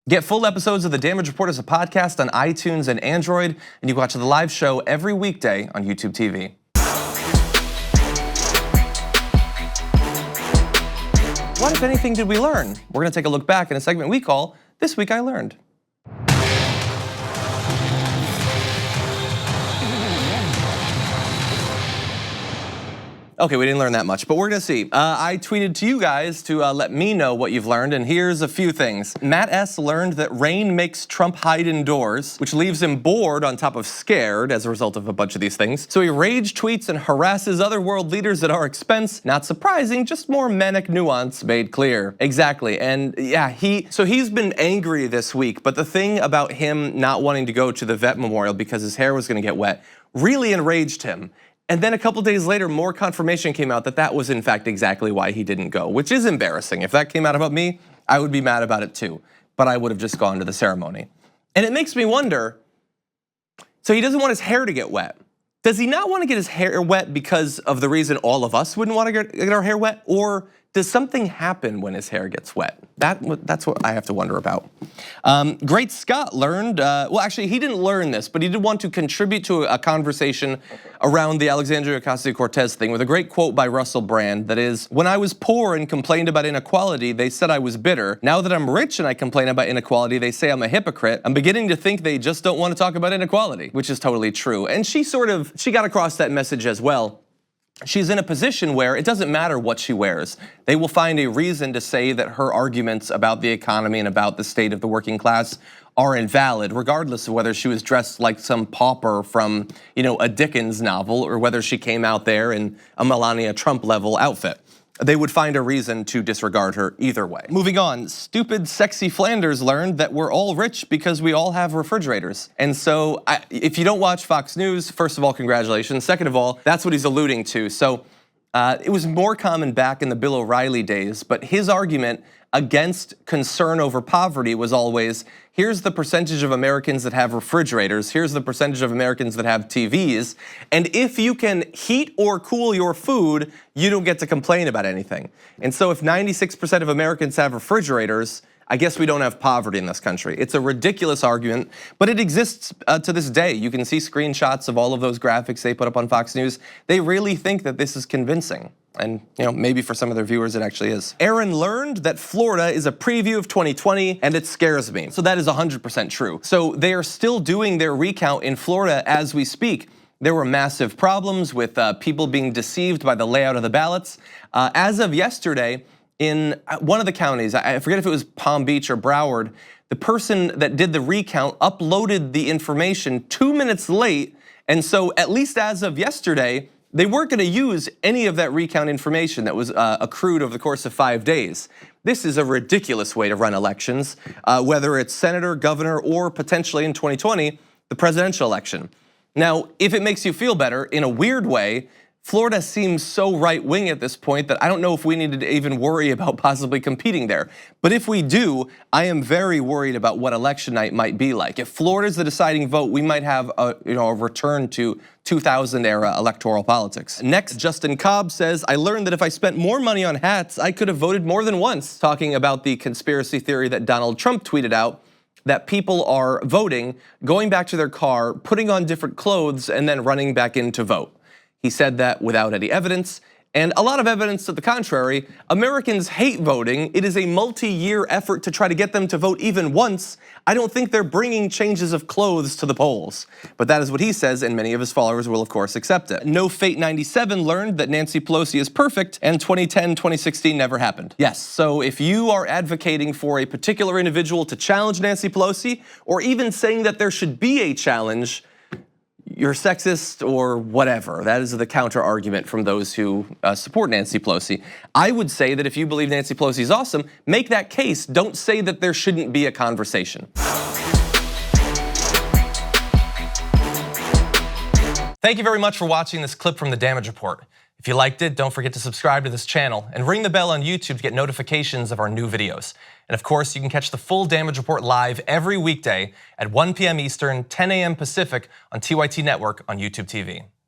Get full episodes of The Damage Report as a podcast on iTunes and Android, and you can watch the live show every weekday on YouTube TV. What, if anything, did we learn? We're gonna take a look back in a segment we call This Week I Learned. Okay, we didn't learn that much, but we're gonna see. I tweeted to you guys to let me know what you've learned, and here's a few things. Matt S. learned that rain makes Trump hide indoors, which leaves him bored on top of scared as a result of a bunch of these things. So he rage tweets and harasses other world leaders at our expense. Not surprising, just more manic nuance made clear. Exactly, and yeah, he's been angry this week, but the thing about him not wanting to go to the vet memorial because his hair was gonna get wet really enraged him. And then a couple days later, more confirmation came out that that was in fact exactly why he didn't go, which is embarrassing. If that came out about me, I would be mad about it too, but I would have just gone to the ceremony. And it makes me wonder, so he doesn't want his hair to get wet. Does he not want to get his hair wet because of the reason all of us wouldn't want to get our hair wet? Or does something happen when his hair gets wet? That's what I have to wonder about. Great Scott learned, well actually he didn't learn this, but he did want to contribute to a conversation around the Alexandria Ocasio-Cortez thing with a great quote by Russell Brand that is, "When I was poor and complained about inequality, they said I was bitter. Now that I'm rich and I complain about inequality, they say I'm a hypocrite. I'm beginning to think they just don't want to talk about inequality," which is totally true. And she got across that message as well. She's in a position where it doesn't matter what she wears. They will find a reason to say that her arguments about the economy and about the state of the working class are invalid, regardless of whether she was dressed like some pauper from, a Dickens novel or whether she came out there in a Melania Trump level outfit. They would find a reason to disregard her either way. Moving on, stupid sexy Flanders learned that we're all rich because we all have refrigerators. And so if you don't watch Fox News, first of all, congratulations. Second of all, that's what he's alluding to. So it was more common back in the Bill O'Reilly days, but his argument against concern over poverty was always, here's the percentage of Americans that have refrigerators, here's the percentage of Americans that have TVs, and if you can heat or cool your food, you don't get to complain about anything. And so if 96% of Americans have refrigerators, I guess we don't have poverty in this country. It's a ridiculous argument, but it exists to this day. You can see screenshots of all of those graphics they put up on Fox News. They really think that this is convincing. And maybe for some of their viewers it actually is. Aaron learned that Florida is a preview of 2020 and it scares me. So that is 100% true. So they are still doing their recount in Florida as we speak. There were massive problems with people being deceived by the layout of the ballots. As of yesterday, in one of the counties, I forget if it was Palm Beach or Broward, the person that did the recount uploaded the information 2 minutes late. And so at least as of yesterday, they weren't gonna use any of that recount information that was accrued over the course of 5 days. This is a ridiculous way to run elections, whether it's senator, governor, or potentially in 2020, the presidential election. Now, if it makes you feel better, in a weird way, Florida seems so right-wing at this point that I don't know if we need to even worry about possibly competing there. But if we do, I am very worried about what election night might be like. If Florida's the deciding vote, we might have a return to 2000-era electoral politics. Next, Justin Cobb says, I learned that if I spent more money on hats, I could have voted more than once. Talking about the conspiracy theory that Donald Trump tweeted out, that people are voting, going back to their car, putting on different clothes, and then running back in to vote. He said that without any evidence, and a lot of evidence to the contrary. Americans hate voting. It is a multi-year effort to try to get them to vote even once. I don't think they're bringing changes of clothes to the polls. But that is what he says, and many of his followers will of course accept it. No Fate 97 learned that Nancy Pelosi is perfect, and 2010, 2016 never happened. Yes, so if you are advocating for a particular individual to challenge Nancy Pelosi, or even saying that there should be a challenge, you're sexist or whatever. That is the counter argument from those who support Nancy Pelosi. I would say that if you believe Nancy Pelosi is awesome, make that case. Don't say that there shouldn't be a conversation. Thank you very much for watching this clip from The Damage Report. If you liked it, don't forget to subscribe to this channel and ring the bell on YouTube to get notifications of our new videos. And of course, you can catch the full Damage Report live every weekday at 1 p.m. Eastern, 10 a.m. Pacific on TYT Network on YouTube TV.